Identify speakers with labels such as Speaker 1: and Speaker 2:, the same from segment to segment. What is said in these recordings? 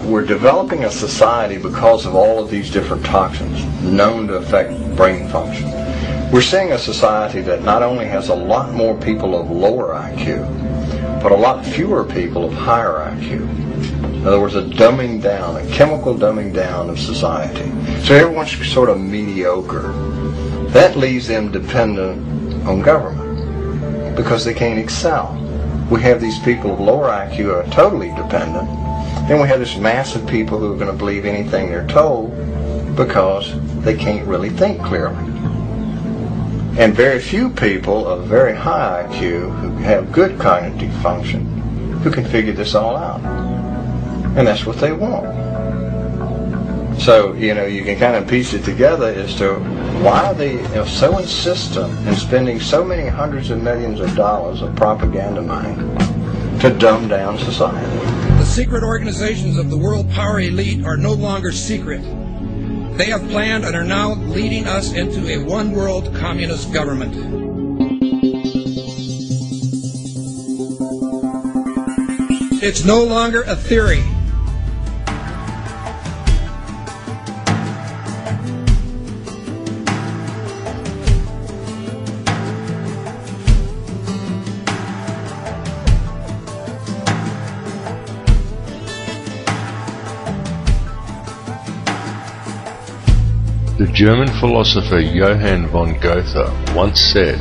Speaker 1: we're developing a society because of all of these different toxins known to affect brain function. We're seeing a society that not only has a lot more people of lower IQ, but a lot fewer people of higher IQ. In other words, a dumbing down, a chemical dumbing down of society. So everyone's sort of mediocre. That leaves them dependent on government because they can't excel. We have these people of lower IQ who are totally dependent. Then we have this mass of people who are going to believe anything they're told because they can't really think clearly. And very few people of very high IQ who have good cognitive function who can figure this all out. And that's what they want. So, you can kind of piece it together as to why they are so insistent in spending so many hundreds of millions of dollars of propaganda money to dumb down society.
Speaker 2: The secret organizations of the world power elite are no longer secret. They have planned and are now leading us into a one-world communist government. It's no longer a theory.
Speaker 3: The German philosopher Johann von Goethe once said,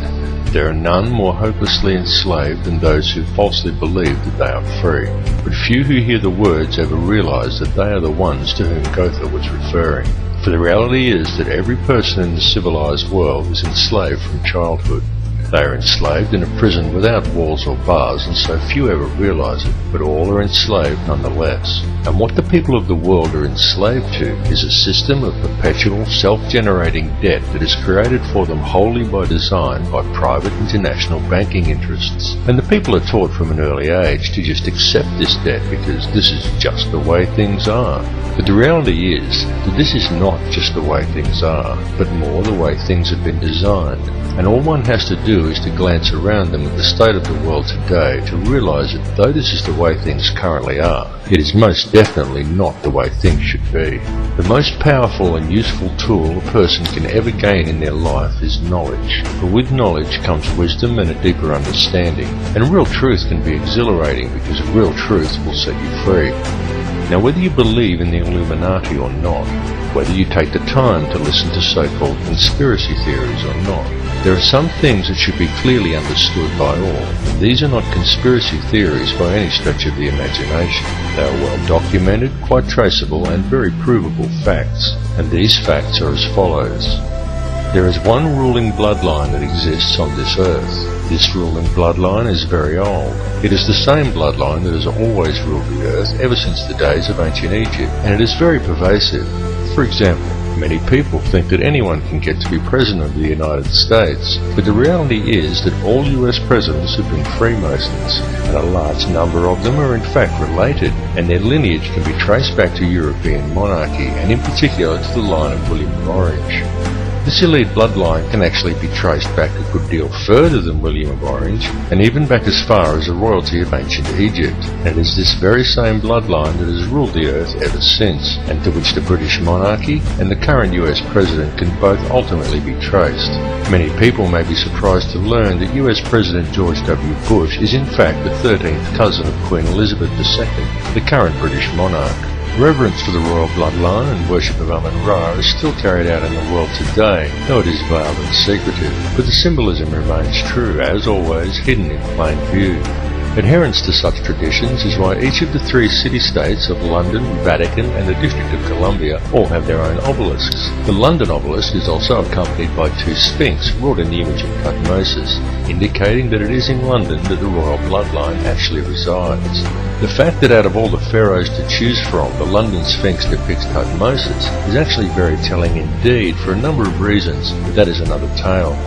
Speaker 3: "There are none more hopelessly enslaved than those who falsely believe that they are free." But few who hear the words ever realize that they are the ones to whom Goethe was referring. For the reality is that every person in the civilized world is enslaved from childhood. They are enslaved in a prison without walls or bars, and so few ever realize it, but all are enslaved nonetheless. And what the people of the world are enslaved to is a system of perpetual self-generating debt that is created for them wholly by design by private international banking interests. And the people are taught from an early age to just accept this debt because this is just the way things are. But the reality is that this is not just the way things are, but more the way things have been designed. And all one has to do is to glance around them at the state of the world today to realize that though this is the way things currently are, it is most definitely not the way things should be. The most powerful and useful tool a person can ever gain in their life is knowledge. For with knowledge comes wisdom and a deeper understanding. And real truth can be exhilarating because real truth will set you free. Now whether you believe in the Illuminati or not, whether you take the time to listen to so-called conspiracy theories or not, there are some things that should be clearly understood by all. These are not conspiracy theories by any stretch of the imagination. They are well documented, quite traceable, and very provable facts. And these facts are as follows. There is one ruling bloodline that exists on this earth. This ruling bloodline is very old. It is the same bloodline that has always ruled the earth ever since the days of ancient Egypt, and it is very pervasive. For example, many people think that anyone can get to be President of the United States, but the reality is that all US presidents have been Freemasons, and a large number of them are in fact related, and their lineage can be traced back to European monarchy, and in particular to the line of William of Orange. This elite bloodline can actually be traced back a good deal further than William of Orange, and even back as far as the royalty of ancient Egypt. And it is this very same bloodline that has ruled the earth ever since, and to which the British monarchy and the current US president can both ultimately be traced. Many people may be surprised to learn that US President George W. Bush is in fact the 13th cousin of Queen Elizabeth II, the current British monarch. Reverence for the royal bloodline and worship of Amun-Ra is still carried out in the world today, though it is veiled and secretive, but the symbolism remains true, as always, hidden in plain view. Adherence to such traditions is why each of the 3 city-states of London, Vatican and the District of Columbia all have their own obelisks. The London obelisk is also accompanied by 2 sphinx wrought in the image of Tutmosis, indicating that it is in London that the royal bloodline actually resides. The fact that out of all the pharaohs to choose from, the London Sphinx depicts Tutmosis is actually very telling indeed for a number of reasons, but that is another tale.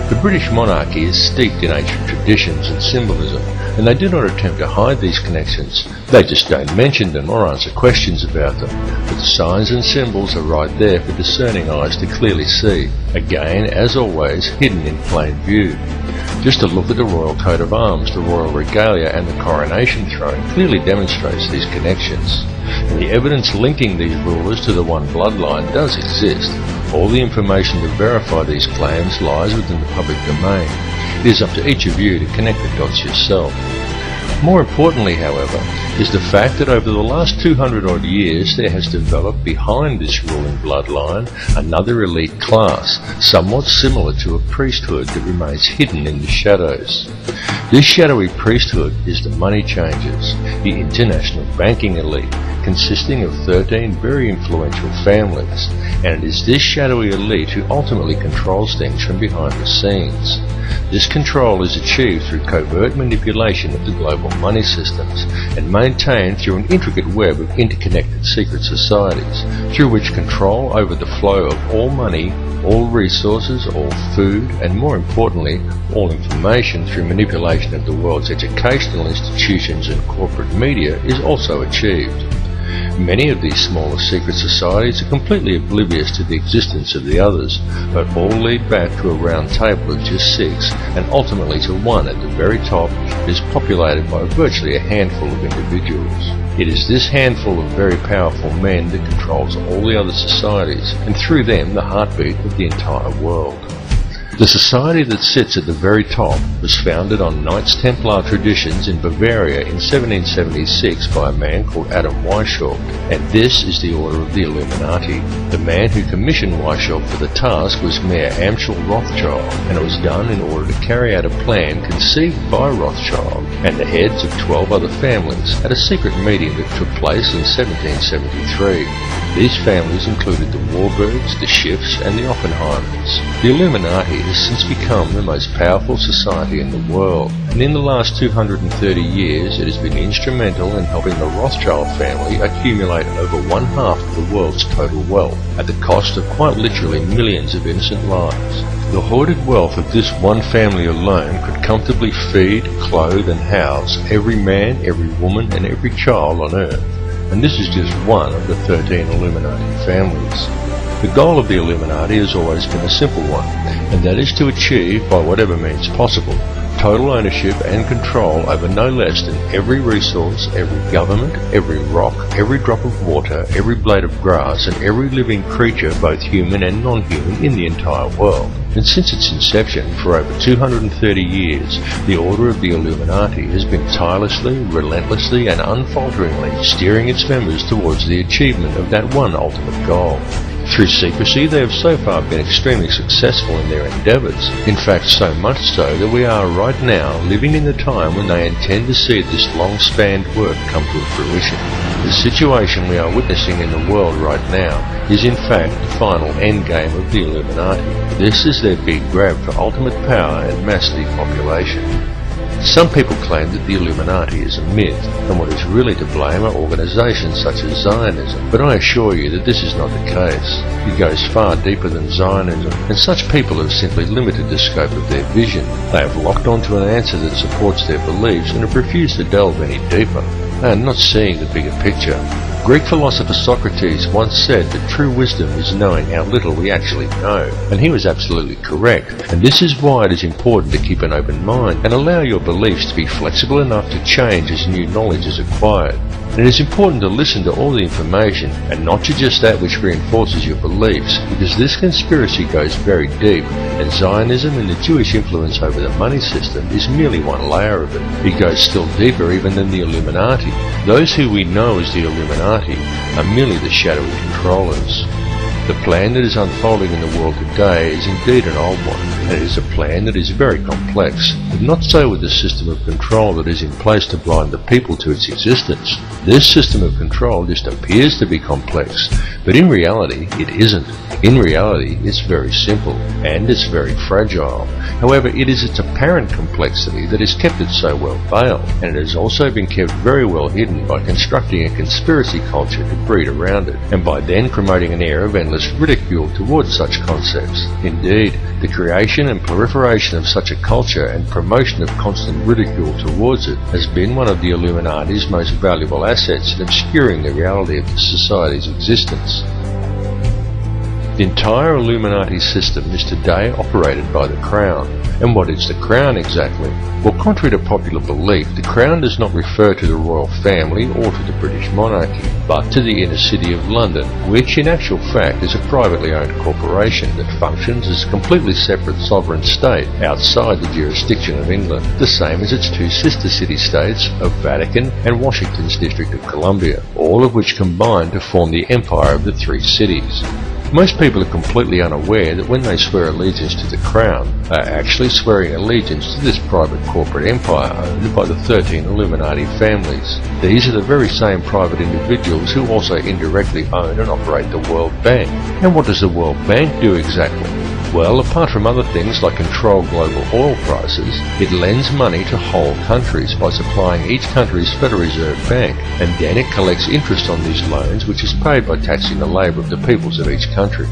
Speaker 3: The British monarchy is steeped in ancient traditions and symbolism, and they do not attempt to hide these connections. They just don't mention them or answer questions about them. But the signs and symbols are right there for discerning eyes to clearly see. Again, as always, hidden in plain view. Just a look at the royal coat of arms, the royal regalia and the coronation throne clearly demonstrates these connections. And the evidence linking these rulers to the one bloodline does exist. All the information to verify these claims lies within the public domain. It is up to each of you to connect the dots yourself. More importantly, however, is the fact that over the last 200 odd years there has developed behind this ruling bloodline another elite class, somewhat similar to a priesthood that remains hidden in the shadows. This shadowy priesthood is the money changers, the international banking elite, consisting of 13 very influential families, and it is this shadowy elite who ultimately controls things from behind the scenes. This control is achieved through covert manipulation of the global money systems and maintained through an intricate web of interconnected secret societies, through which control over the flow of all money, all resources, all food, and more importantly, all information through manipulation of the world's educational institutions and corporate media is also achieved. Many of these smaller secret societies are completely oblivious to the existence of the others, but all lead back to a round table of just 6, and ultimately to one at the very top that is populated by virtually a handful of individuals. It is this handful of very powerful men that controls all the other societies, and through them the heartbeat of the entire world. The society that sits at the very top was founded on Knights Templar traditions in Bavaria in 1776 by a man called Adam Weishaupt, and this is the Order of the Illuminati. The man who commissioned Weishaupt for the task was Mayor Amschel Rothschild, and it was done in order to carry out a plan conceived by Rothschild and the heads of 12 other families at a secret meeting that took place in 1773. These families included the Warburgs, the Schiffs, and the Oppenheimers. The Illuminati has since become the most powerful society in the world, and in the last 230 years it has been instrumental in helping the Rothschild family accumulate over 1/2 of the world's total wealth, at the cost of quite literally millions of innocent lives. The hoarded wealth of this one family alone could comfortably feed, clothe, and house every man, every woman, and every child on Earth. And this is just one of the 13 Illuminati families. The goal of the Illuminati has always been a simple one, and that is to achieve, by whatever means possible, total ownership and control over no less than every resource, every government, every rock, every drop of water, every blade of grass, and every living creature, both human and non-human, in the entire world. And since its inception, for over 230 years, the Order of the Illuminati has been tirelessly, relentlessly, and unfalteringly steering its members towards the achievement of that one ultimate goal. Through secrecy, they have so far been extremely successful in their endeavours. In fact, so much so that we are right now living in the time when they intend to see this long-spanned work come to fruition. The situation we are witnessing in the world right now is in fact the final endgame of the Illuminati. This is their big grab for ultimate power and mass depopulation. Some people claim that the Illuminati is a myth, and what is really to blame are organizations such as Zionism, but I assure you that this is not the case. It goes far deeper than Zionism, and such people have simply limited the scope of their vision. They have locked onto an answer that supports their beliefs and have refused to delve any deeper. They are not seeing the bigger picture. Greek philosopher Socrates once said that true wisdom is knowing how little we actually know, and he was absolutely correct, and this is why it is important to keep an open mind and allow your beliefs to be flexible enough to change as new knowledge is acquired. And it is important to listen to all the information and not to just that which reinforces your beliefs, because this conspiracy goes very deep, and Zionism and the Jewish influence over the money system is merely one layer of it. It goes still deeper even than the Illuminati. Those who we know as the Illuminati are merely the shadowy controllers. The plan that is unfolding in the world today is indeed an old one, and it is a plan that is very complex, but not so with the system of control that is in place to blind the people to its existence. This system of control just appears to be complex, but in reality it isn't. In reality, it's very simple, and it's very fragile. However, it is its apparent complexity that has kept it so well veiled, and it has also been kept very well hidden by constructing a conspiracy culture to breed around it, and by then promoting an air of endless ridicule towards such concepts. Indeed, the creation and proliferation of such a culture and promotion of constant ridicule towards it has been one of the Illuminati's most valuable assets in obscuring the reality of the society's existence. The entire Illuminati system is today operated by the Crown. And what is the Crown exactly? Well, contrary to popular belief, the Crown does not refer to the royal family or to the British monarchy, but to the inner city of London, which in actual fact is a privately owned corporation that functions as a completely separate sovereign state outside the jurisdiction of England, the same as its two sister city-states of Vatican and Washington's District of Columbia, all of which combine to form the Empire of the Three Cities. Most people are completely unaware that when they swear allegiance to the Crown, they are actually swearing allegiance to this private corporate empire owned by the 13 Illuminati families. These are the very same private individuals who also indirectly own and operate the World Bank. And what does the World Bank do exactly? Well, apart from other things like control global oil prices, it lends money to whole countries by supplying each country's Federal Reserve Bank, and then it collects interest on these loans, which is paid by taxing the labour of the peoples of each country.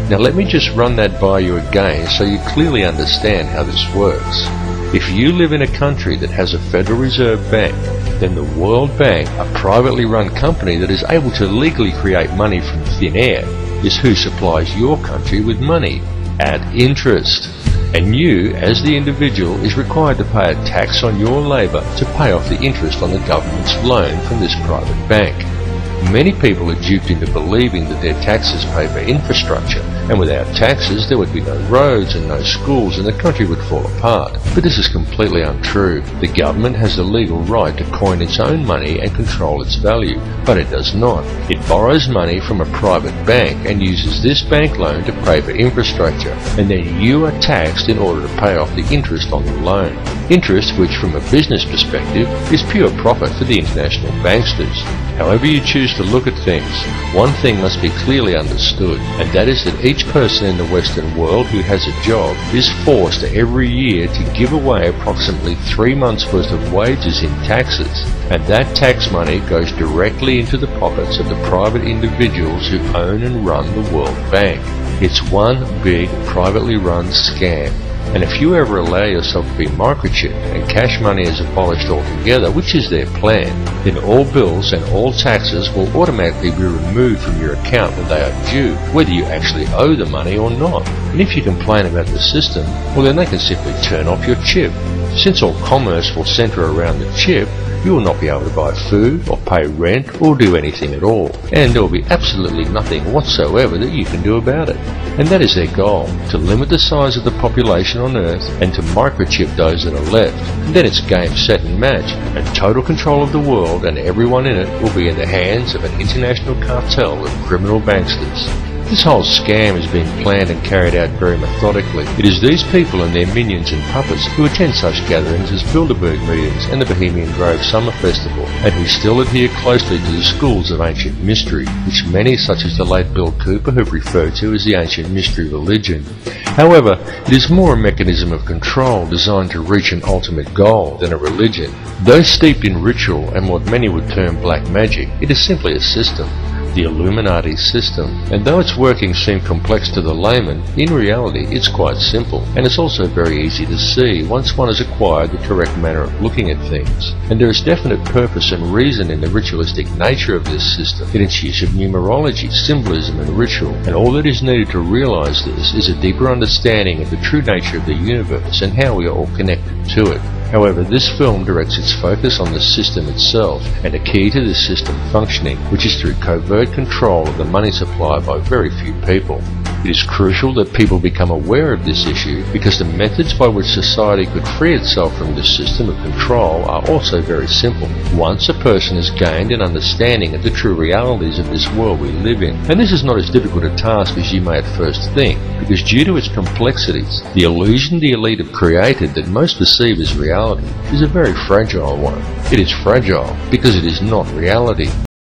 Speaker 3: Now let me just run that by you again so you clearly understand how this works. If you live in a country that has a Federal Reserve Bank, then the World Bank, a privately run company that is able to legally create money from thin air, is who supplies your country with money at interest. And you, as the individual, is required to pay a tax on your labour to pay off the interest on the government's loan from this private bank. Many people are duped into believing that their taxes pay for infrastructure, and without taxes there would be no roads and no schools and the country would fall apart. But this is completely untrue. The government has the legal right to coin its own money and control its value, but it does not. It borrows money from a private bank and uses this bank loan to pay for infrastructure, and then you are taxed in order to pay off the interest on the loan. Interest which, from a business perspective, is pure profit for the international banksters. However you choose to look at things, one thing must be clearly understood, and that is that each person in the Western world who has a job is forced every year to give away approximately 3 months' worth of wages in taxes, and that tax money goes directly into the pockets of the private individuals who own and run the World Bank. It's one big privately run scam. And if you ever allow yourself to be microchipped and cash money is abolished altogether, which is their plan, then all bills and all taxes will automatically be removed from your account when they are due, whether you actually owe the money or not. And if you complain about the system, well then they can simply turn off your chip. Since all commerce will centre around the chip, you will not be able to buy food or pay rent or do anything at all, and there will be absolutely nothing whatsoever that you can do about it. And that is their goal, to limit the size of the population on Earth and to microchip those that are left. And then it's game, set and match, and total control of the world and everyone in it will be in the hands of an international cartel of criminal banksters. This whole scam is being planned and carried out very methodically. It is these people and their minions and puppets who attend such gatherings as Bilderberg meetings and the Bohemian Grove Summer Festival, and who still adhere closely to the schools of ancient mystery, which many such as the late Bill Cooper have referred to as the ancient mystery religion. However, it is more a mechanism of control designed to reach an ultimate goal than a religion. Though steeped in ritual and what many would term black magic, it is simply a system. The Illuminati system, and though its workings seem complex to the layman, in reality it's quite simple, and it's also very easy to see once one has acquired the correct manner of looking at things. And there is definite purpose and reason in the ritualistic nature of this system, in its use of numerology, symbolism and ritual, and all that is needed to realize this is a deeper understanding of the true nature of the universe and how we are all connected to it. However, this film directs its focus on the system itself and a key to this system functioning, which is through covert control of the money supply by very few people. It is crucial that people become aware of this issue because the methods by which society could free itself from this system of control are also very simple. Once a person has gained an understanding of the true realities of this world we live in, and this is not as difficult a task as you may at first think, because due to its complexities, the illusion the elite have created that most perceive as reality is a very fragile one. It is fragile because it is not reality.